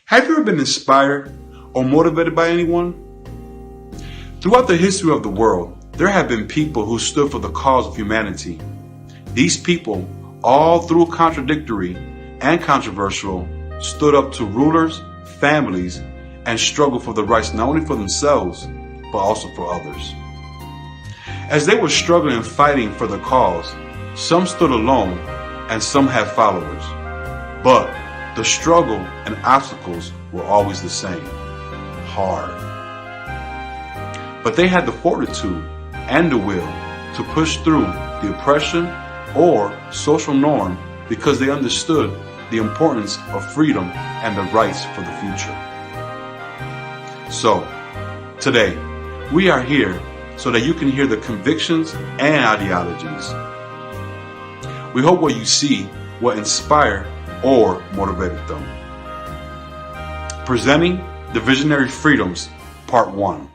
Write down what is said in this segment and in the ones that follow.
Have you ever been inspired or motivated by anyone? Throughout the history of the world, there have been people who stood for the cause of humanity. These people, all through contradictory and controversial, stood up to rulers, families, and struggled for the rights not only for themselves, but also for others. As they were struggling and fighting for the cause, some stood alone and some had followers. But the struggle and obstacles were always the same: hard. But they had the fortitude and the will to push through the oppression or social norm because they understood the importance of freedom and the rights for the future. So, today, we are here so that you can hear the convictions and ideologies. We hope what you see will inspire or motivated them. Presenting the Visionary Freedoms, Part 1.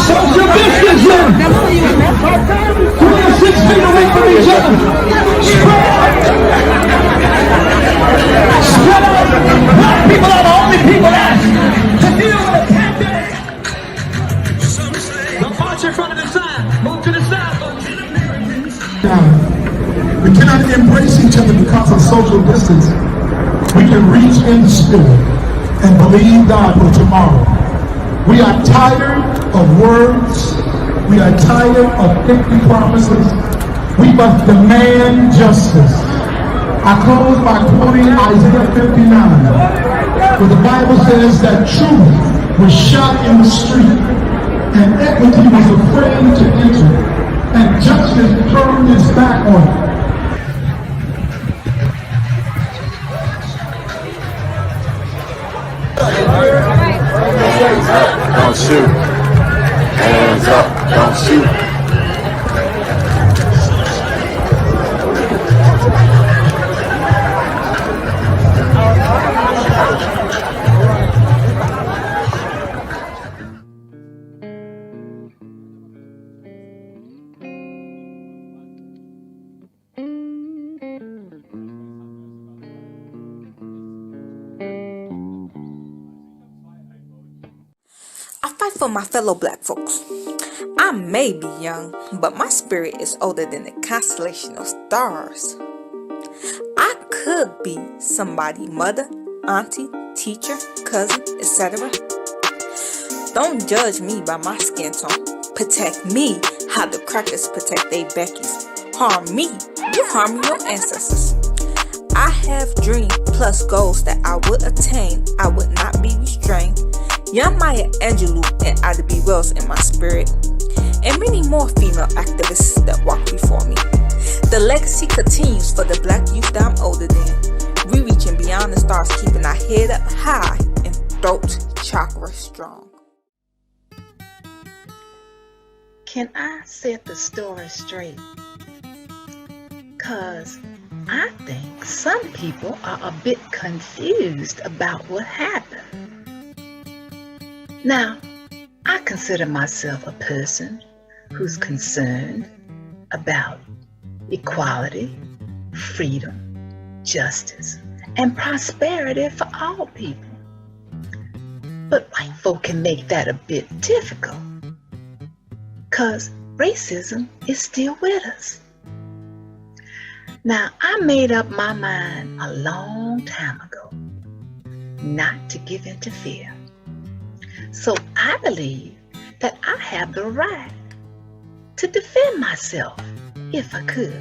Social distance, 26 feet away from each other. Spread out. Black people are the only people asked to deal with a pandemic. Now march in front of the sign. Move to the side. We cannot embrace each other because of social distance. We can reach in the spirit and believe God for tomorrow. We are tired of words. We are tired of empty promises. We must demand justice. I close by quoting Isaiah 59, where the Bible says that truth was shot in the street, and equity was afraid to enter, and justice turned its back on it. Don't shoot. Hands up, don't shoot. I fight for my fellow black folks. I may be young, but my spirit is older than the constellation of stars. I could be somebody's mother, auntie, teacher, cousin, etc. Don't judge me by my skin tone. Protect me how the crackers protect they Beckys. Harm me, you harm your ancestors. I have dreams plus goals that I would attain. I would not be restrained. Young Maya Angelou and Ida B. Wells in my spirit, and many more female activists that walk before me. The legacy continues for the black youth that I'm older than. We reaching beyond the stars, keeping our head up high and throat chakra strong. Can I set the story straight? 'Cause I think some people are a bit confused about what happened. Now, I consider myself a person who's concerned about equality, freedom, justice, and prosperity for all people. But white folk can make that a bit difficult, 'cause racism is still with us. Now, I made up my mind a long time ago not to give in to fear. So I believe that I have the right to defend myself if I could.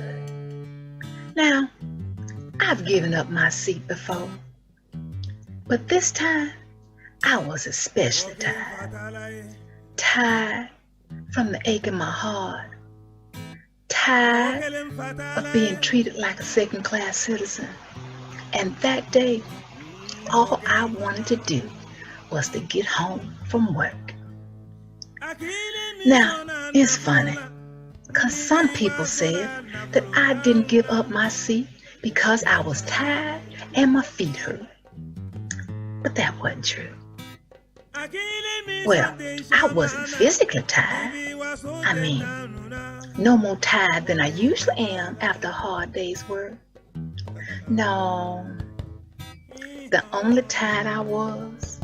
Now, I've given up my seat before, but this time I was especially tired. Tired from the ache in my heart. Tired of being treated like a second-class citizen. And that day, all I wanted to do was to get home from work. Now, it's funny, because some people said that I didn't give up my seat because I was tired and my feet hurt. But that wasn't true. Well, I wasn't physically tired. I mean, no more tired than I usually am after a hard day's work. No, the only tired I was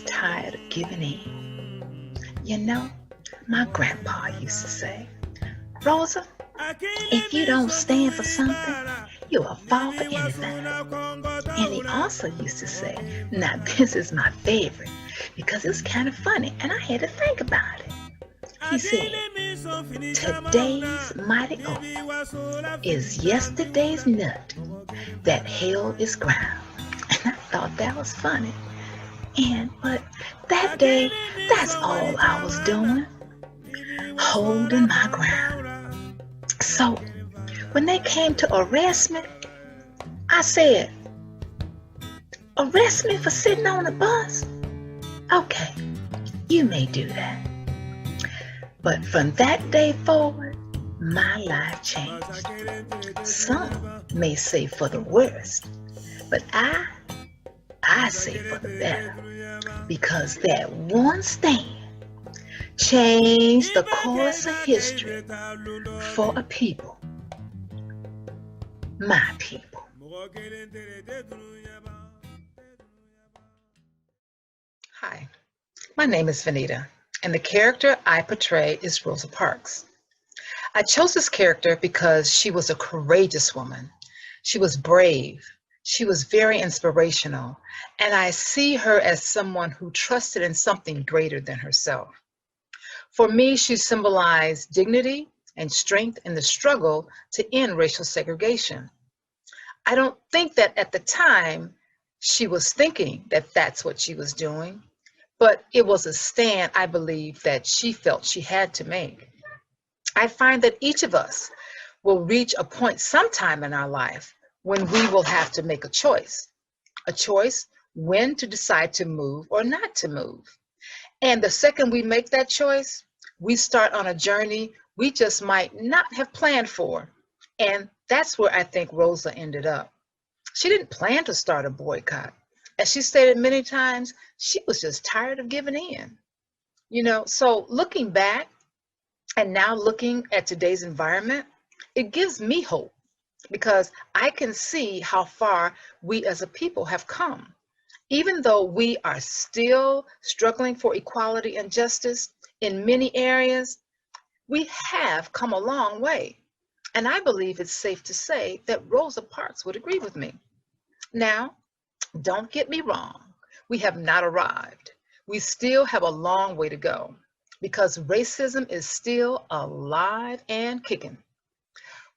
tired of giving in. You know, my grandpa used to say, Rosa, if you don't stand for something, you'll fall for anything. And he also used to say, now this is my favorite because it's kind of funny and I had to think about it. He said, today's mighty oak is yesterday's nut that held its ground. And I thought that was funny. But that day, that's all I was doing, holding my ground. So when they came to arrest me, I said, arrest me for sitting on a bus? Okay, you may do that. But from that day forward, my life changed. Some may say for the worst, but I say for the better. Because that one stand changed the course of history for a people, my people. Hi, my name is Vanita, and the character I portray is Rosa Parks. I chose this character because she was a courageous woman. She was brave. She was very inspirational, and I see her as someone who trusted in something greater than herself. For me, she symbolized dignity and strength in the struggle to end racial segregation. I don't think that at the time she was thinking that that's what she was doing, but it was a stand I believe that she felt she had to make. I find that each of us will reach a point sometime in our life when we will have to make a choice when to decide to move or not to move. And the second we make that choice, we start on a journey we just might not have planned for. And that's where I think Rosa ended up. She didn't plan to start a boycott. As she stated many times, she was just tired of giving in. So looking back and now looking at today's environment, it gives me hope because I can see how far we as a people have come. Even though we are still struggling for equality and justice in many areas, we have come a long way. And I believe it's safe to say that Rosa Parks would agree with me. Now, don't get me wrong, we have not arrived. We still have a long way to go because racism is still alive and kicking.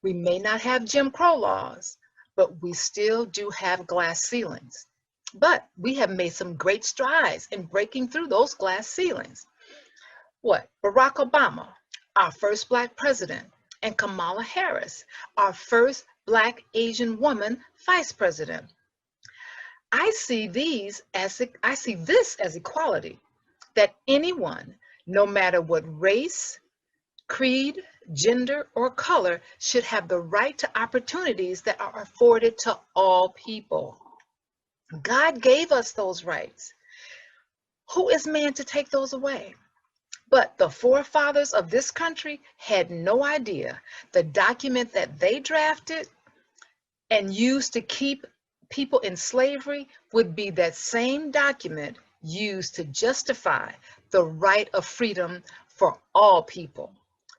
We may not have Jim Crow laws, but we still do have glass ceilings. But we have made some great strides in breaking through those glass ceilings. Barack Obama, our first Black president, and Kamala Harris, our first Black Asian woman vice president. I see this as equality, that anyone, no matter what race, creed, gender, or color, should have the right to opportunities that are afforded to all people. God gave us those rights. Who is man to take those away? But the forefathers of this country had no idea the document that they drafted and used to keep people in slavery would be that same document used to justify the right of freedom for all people,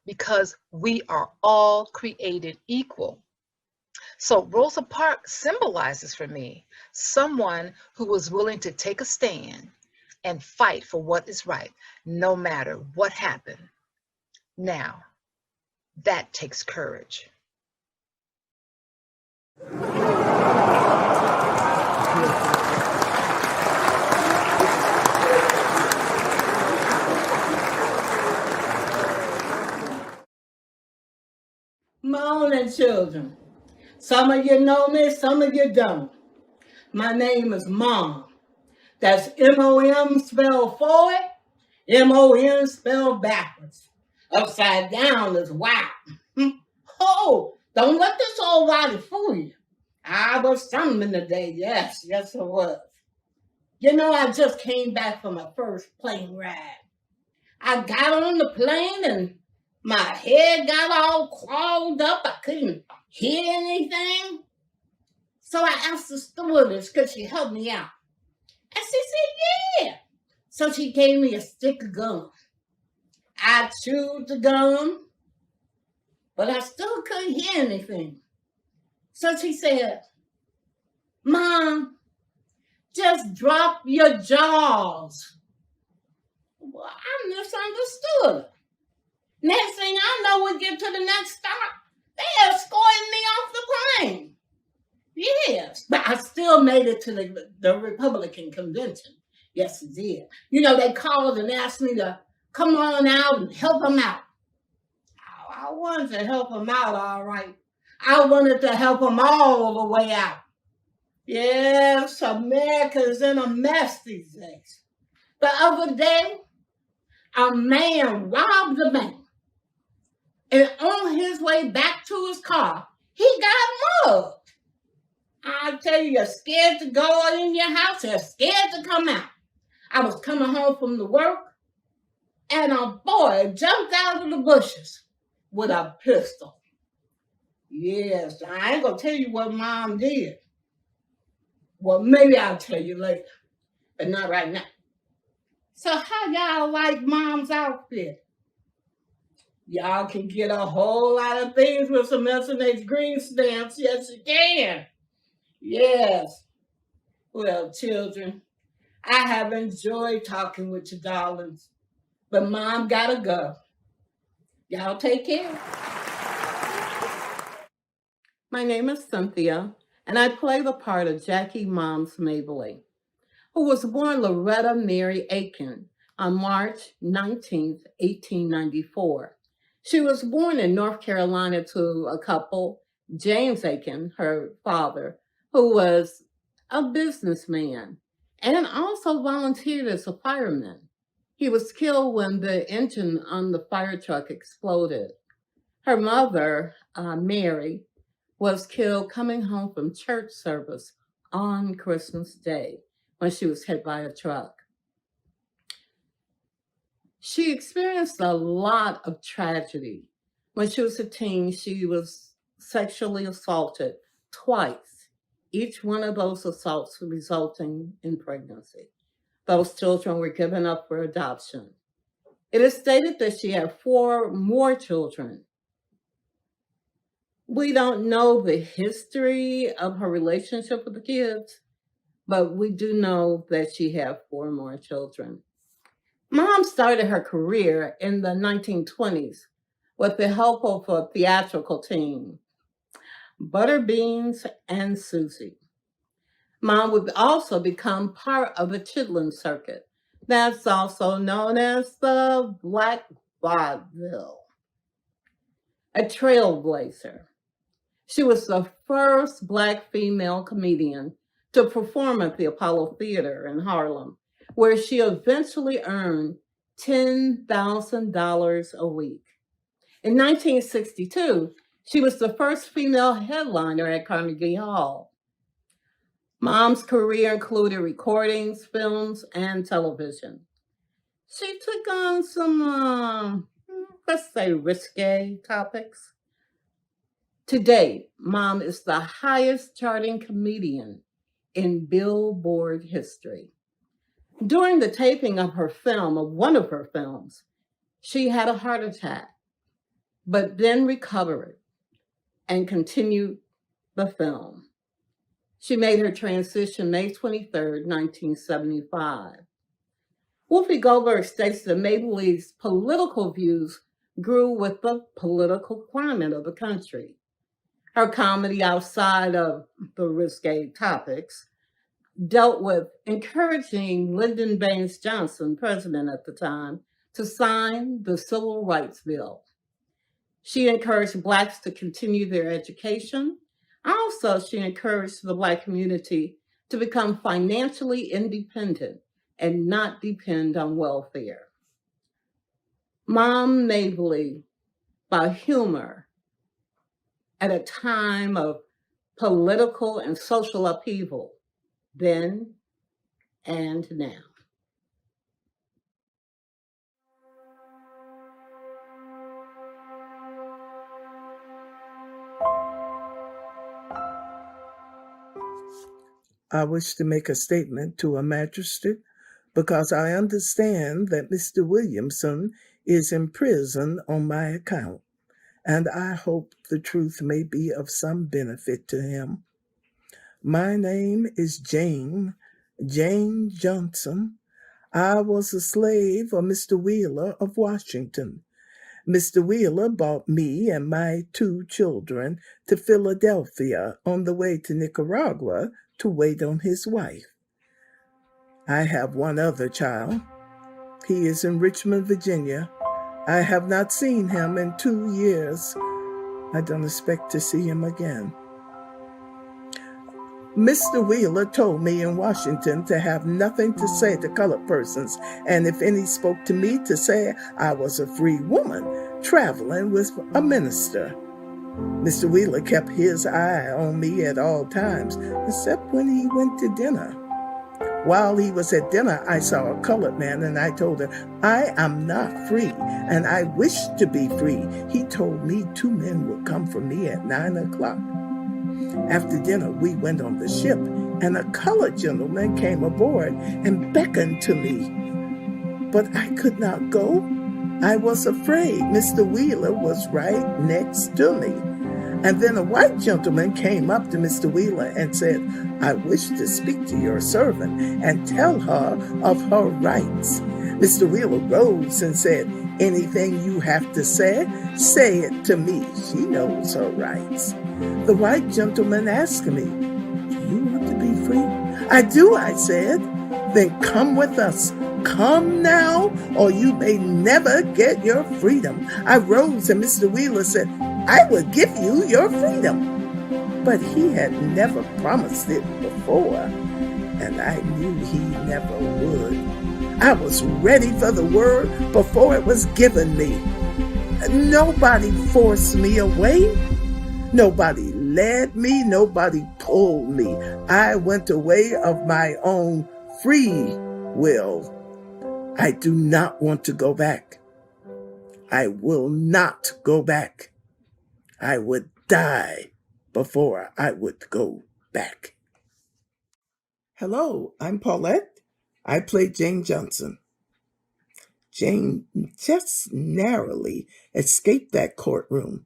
because we are all created equal. So Rosa Parks symbolizes for me someone who was willing to take a stand and fight for what is right, no matter what happened. Now, that takes courage. Morning, children. Some of you know me, some of you don't. My name is Mom. That's M-O-M spelled forward, M-O-N spelled backwards. Upside down is wow. Oh, don't let this old body fool you. I was something today, yes, I was. You know, I just came back from my first plane ride. I got on the plane and my head got all clogged up. I couldn't hear anything. So I asked the stewardess, could she help me out? And she said, yeah. So she gave me a stick of gum. I chewed the gum, but I still couldn't hear anything. So she said, Mom, just drop your jaws. Well, I misunderstood. Next thing I know, we get to the next stop. They escorting me off the plane. Yes, but I still made it to the Republican convention. Yes, it did. You know, they called and asked me to come on out and help them out. I wanted to help them out, all right. I wanted to help them all the way out. Yes, America's in a mess these days. The other day, a man robbed a bank. And on his way back to his car, he got mugged. I tell you, you're scared to go in your house, you're scared to come out. I was coming home from the work, and a boy jumped out of the bushes with a pistol. Yes, I ain't gonna tell you what Mom did. Well, maybe I'll tell you later, but not right now. So how y'all like Mom's outfit? Y'all can get a whole lot of things with some S&H green stamps. Yes, you can. Yes. Well, children, I have enjoyed talking with you, darlings, but Mom gotta go. Y'all take care. My name is Cynthia, and I play the part of Jackie Moms Mabley, who was born Loretta Mary Aiken on March 19, 1894. She was born in North Carolina to a couple, James Aiken, her father, who was a businessman and also volunteered as a fireman. He was killed when the engine on the fire truck exploded. Her mother, Mary, was killed coming home from church service on Christmas Day when she was hit by a truck. She experienced a lot of tragedy. When she was a teen, she was sexually assaulted twice, each one of those assaults resulting in pregnancy. Those children were given up for adoption. It is stated that she had 4 more children. We don't know the history of her relationship with the kids, but we do know that she had 4 more children. Mom started her career in the 1920s with the help of a theatrical team, Butterbeans and Susie. Mom would also become part of the Chitlin Circuit. That's also known as the Black Vaudeville, a trailblazer. She was the first Black female comedian to perform at the Apollo Theater in Harlem, where she eventually earned $10,000 a week. In 1962, she was the first female headliner at Carnegie Hall. Mom's career included recordings, films, and television. She took on some, let's say, risque topics. To date, Mom is the highest charting comedian in Billboard history. During the taping of one of her films, she had a heart attack, but then recovered and continued the film. She made her transition May 23rd, 1975. Whoopi Goldberg states that Mabley's political views grew with the political climate of the country. Her comedy outside of the risque topics dealt with encouraging Lyndon Baines Johnson, president at the time, to sign the Civil Rights Bill. She encouraged Blacks to continue their education. Also, she encouraged the Black community to become financially independent and not depend on welfare. Mom Mabley, by humor, at a time of political and social upheaval, then and now. I wish to make a statement to a magistrate because I understand that Mr. Williamson is in prison on my account, and I hope the truth may be of some benefit to him. My name is Jane Johnson. I was a slave of Mr. Wheeler of Washington. Mr. Wheeler brought me and my 2 children to Philadelphia on the way to Nicaragua to wait on his wife. I have 1 other child. He is in Richmond, Virginia. I have not seen him in 2 years. I don't expect to see him again. Mr. Wheeler told me in Washington to have nothing to say to colored persons, and if any spoke to me, to say I was a free woman traveling with a minister. Mr. Wheeler kept his eye on me at all times, except when he went to dinner. While he was at dinner, I saw a colored man, and I told him, I am not free, and I wish to be free. He told me 2 men would come for me at 9 o'clock. After dinner, we went on the ship, and a colored gentleman came aboard and beckoned to me. But I could not go. I was afraid. Mr. Wheeler was right next to me. And then a white gentleman came up to Mr. Wheeler and said, I wish to speak to your servant and tell her of her rights. Mr. Wheeler rose and said, anything you have to say it to me. She knows her rights. The white gentleman asked me, do you want to be free? I do, I said. Then come with us. Come now, or you may never get your freedom. I rose and Mr. Wheeler said, I will give you your freedom. But he had never promised it before, and I knew he never would. I was ready for the word before it was given me. Nobody forced me away. Nobody led me. Nobody pulled me. I went away of my own free will. I do not want to go back. I will not go back. I would die before I would go back. Hello, I'm Paulette. I play Jane Johnson. Jane just narrowly escaped that courtroom.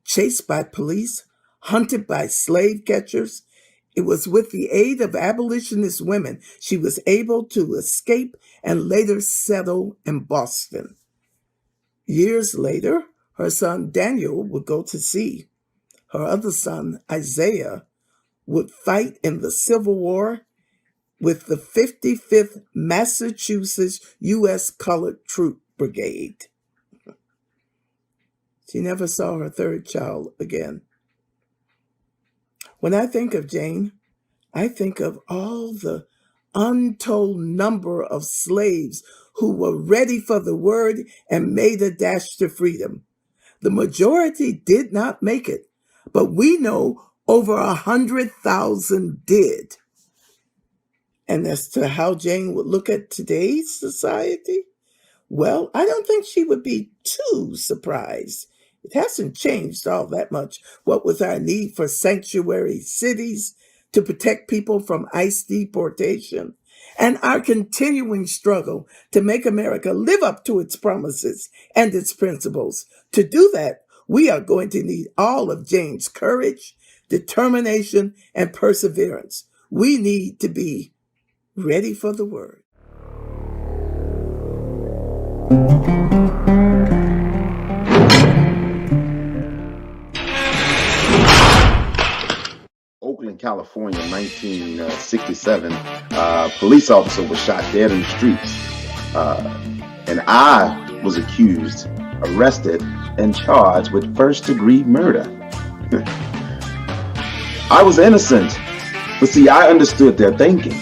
Chased by police, hunted by slave catchers, it was with the aid of abolitionist women she was able to escape and later settle in Boston. Years later, her son Daniel would go to sea. Her other son, Isaiah, would fight in the Civil War with the 55th Massachusetts U.S. Colored Troop Brigade. She never saw her 3rd child again. When I think of Jane, I think of all the untold number of slaves who were ready for the word and made a dash to freedom. The majority did not make it, but we know over 100,000 did. And as to how Jane would look at today's society, well, I don't think she would be too surprised. It hasn't changed all that much. What with our need for sanctuary cities to protect people from ICE deportation, and our continuing struggle to make America live up to its promises and its principles. To do that, we are going to need all of Jane's courage, determination, and perseverance. We need to be ready for the word. Oakland, California, 1967, a police officer was shot dead in the streets. And I was accused, arrested, and charged with first-degree murder. I was innocent, but see, I understood their thinking.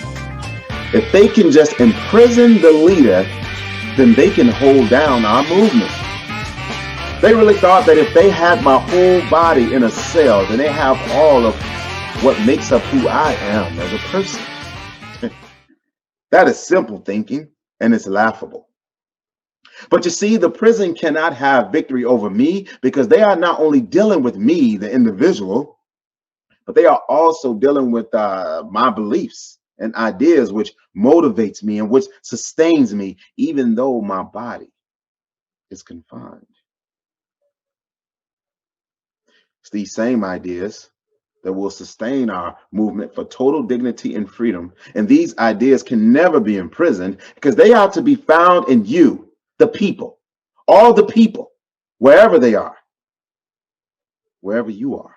If they can just imprison the leader, then they can hold down our movement. They really thought that if they had my whole body in a cell, then they have all of what makes up who I am as a person. That is simple thinking, and it's laughable. But you see, the prison cannot have victory over me because they are not only dealing with me, the individual, but they are also dealing with my beliefs and ideas, which motivates me and which sustains me, even though my body is confined. It's these same ideas that will sustain our movement for total dignity and freedom. And these ideas can never be imprisoned because they are to be found in you, the people, all the people, wherever they are, wherever you are.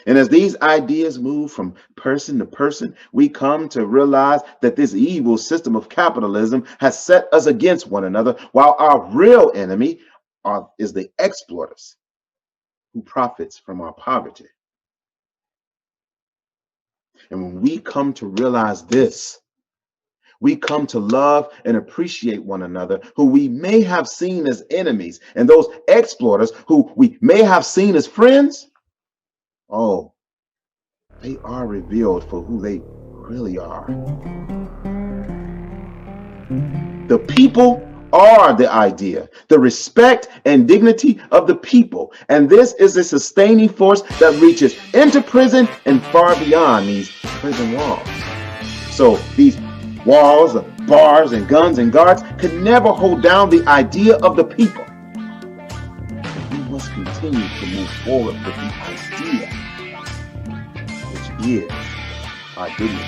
And as these ideas move from person to person, we come to realize that this evil system of capitalism has set us against one another, while our real enemy is the exploiters who profits from our poverty. And when we come to realize this, we come to love and appreciate one another who we may have seen as enemies, and those exploiters who we may have seen as friends. Oh, they are revealed for who they really are. The people are the idea, the respect and dignity of the people. And this is a sustaining force that reaches into prison and far beyond these prison walls. So these walls of bars and guns and guards could never hold down the idea of the people. And we must continue to move forward with the idea, which is our dignity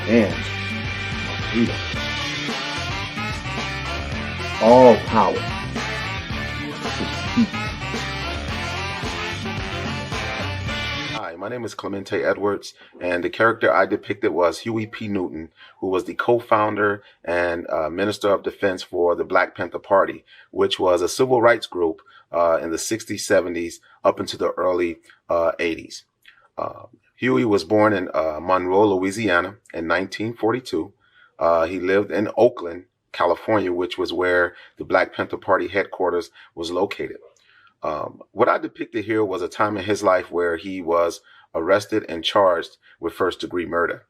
and our freedom. All power to the people. Hi, my name is Clemente Edwards, and the character I depicted was Huey P. Newton, who was the co-founder and Minister of Defense for the Black Panther Party, which was a civil rights group in the 60s, 70s, up into the early 80s. Huey was born in Monroe, Louisiana in 1942. He lived in Oakland, California, which was where the Black Panther Party headquarters was located. What I depicted here was a time in his life where he was arrested and charged with first-degree murder.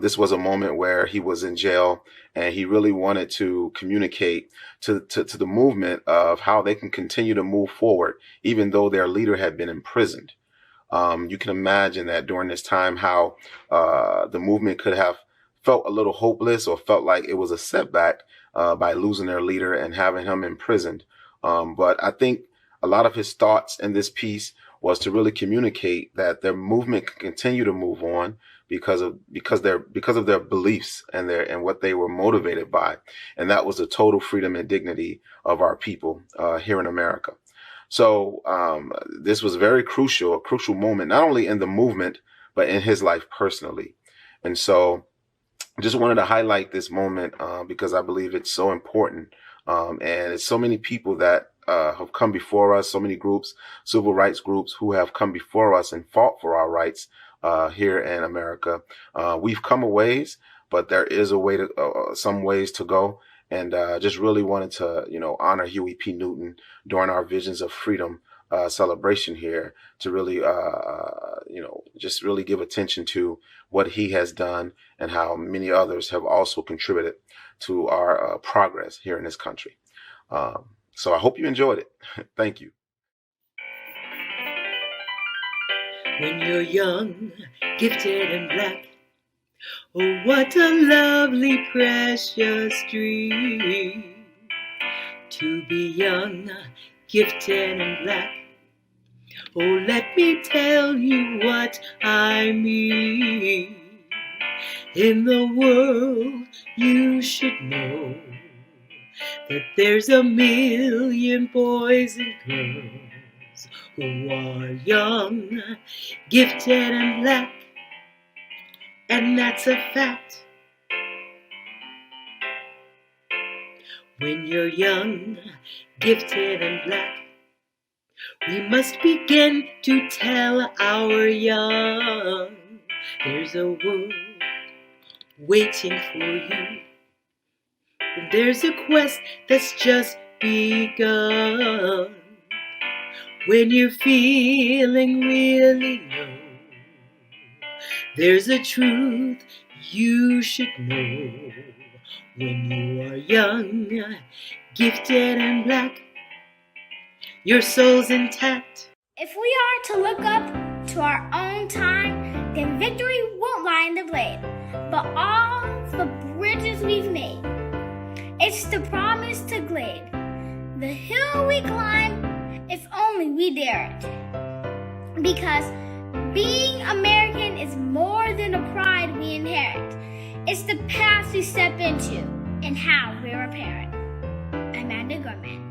This was a moment where he was in jail, and he really wanted to communicate to the movement of how they can continue to move forward, even though their leader had been imprisoned. You can imagine that during this time how the movement could have felt a little hopeless or felt like it was a setback by losing their leader and having him imprisoned. But I think a lot of his thoughts in this piece was to really communicate that their movement can continue to move on because of their beliefs and what they were motivated by, and that was the total freedom and dignity of our people here in America. So this was a crucial moment, not only in the movement but in his life personally. And so just wanted to highlight this moment because I believe it's so important. And it's so many people that have come before us, so many groups, civil rights groups who have come before us and fought for our rights here in America. We've come a ways, but there is a way to some ways to go. And just really wanted to, honor Huey P. Newton during our Visions of Freedom celebration here to really, just really give attention to what he has done and how many others have also contributed to our progress here in this country. So I hope you enjoyed it. Thank you. When you're young, gifted and black, oh, what a lovely, precious dream. To be young, gifted and black, oh, let me tell you what I mean. In the world, you should know that there's a million boys and girls who are young, gifted and black, and that's a fact. When you're young, gifted and black, we must begin to tell our young there's a world waiting for you. There's a quest that's just begun. When you're feeling really low, there's a truth You should know when you are young, gifted and black, your soul's intact. If we are to look up to our own time, then victory won't lie in the blade, but all the bridges we've made. It's the promise to glade, the hill we climb, if only we dare it. Because being American is more than a pride we inherit. It's the path we step into and how we're a parent. Amanda Gorman.